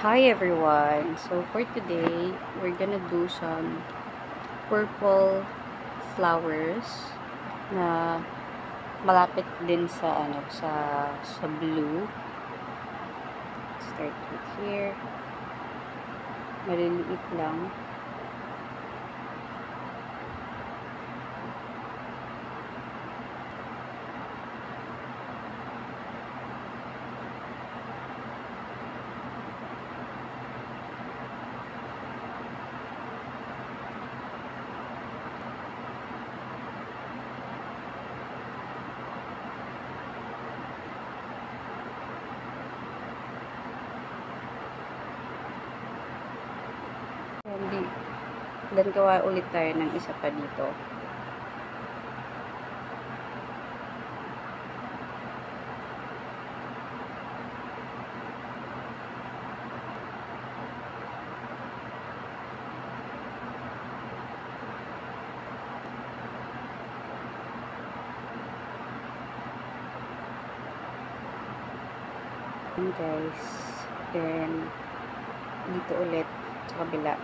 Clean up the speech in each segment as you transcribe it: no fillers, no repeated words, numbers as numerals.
Hi everyone! So for today, we're gonna do some purple flowers na malapit din sa sa blue. Start with here. Maliliit lang. Then gawa ulit tayo ng isa pa dito. And guys, then dito ulit sa kabila.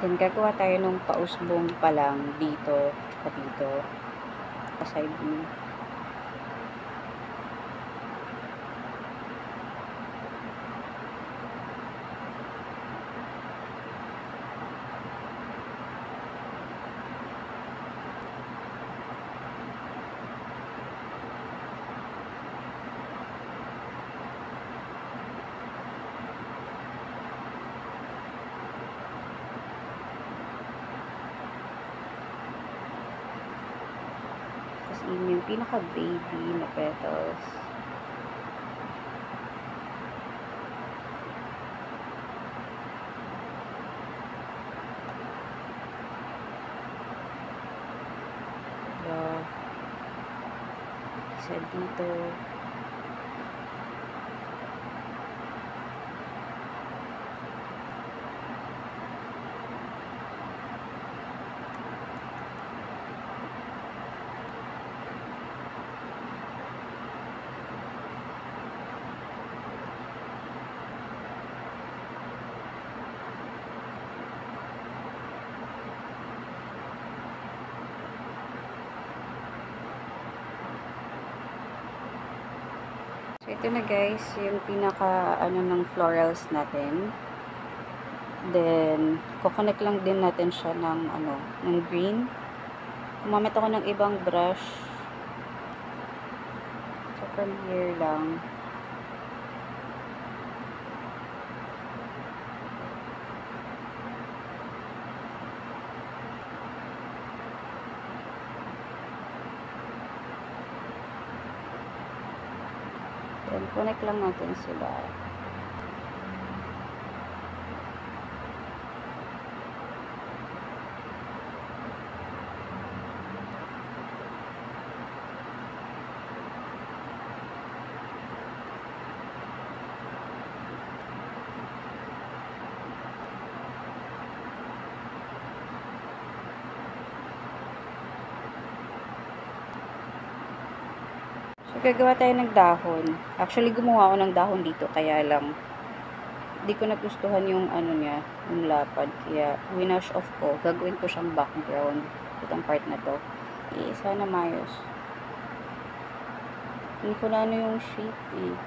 Then, gagawa tayo ng pausbong pa lang dito, at dito, sa side view. Yung pinaka-baby na petals. Isa dito. Ito na guys, yung pinaka ng florals natin. Then, kukonect lang din natin siya ng green. Gumamit ako ng ibang brush. So, from here lang. Then, connect lang natin sila. So, gagawa tayo ng dahon. Actually, gumawa ako ng dahon dito, kaya lang hindi ko nagustuhan yung niya, yung lapad. Kaya, winash off ko. Gagawin ko siyang background. Itong part na to. Iisa na mayos. Hindi ko na yung shape eh.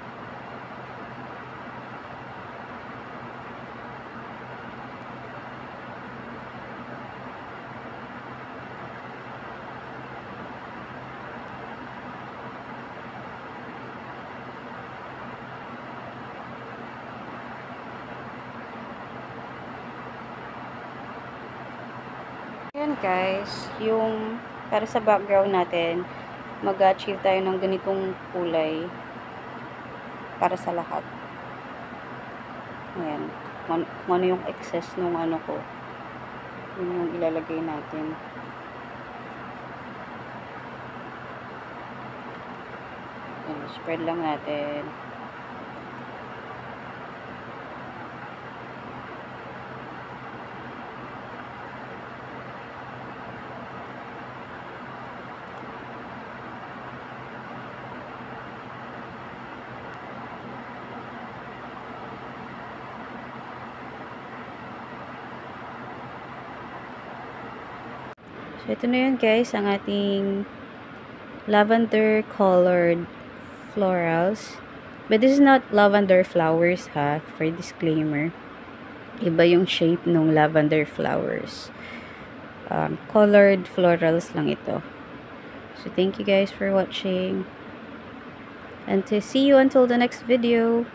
Ayan guys, yung para sa background natin, mag-achieve tayo ng ganitong kulay para sa lahat. Ayan, kung ano yung excess nung ko, yun yung ilalagay natin. Ayan, spread lang natin. So, ito na yun guys, ang ating lavender colored florals. But this is not lavender flowers ha, for disclaimer. Iba yung shape ng lavender flowers. Colored florals lang ito. So, thank you guys for watching. And to see you until the next video.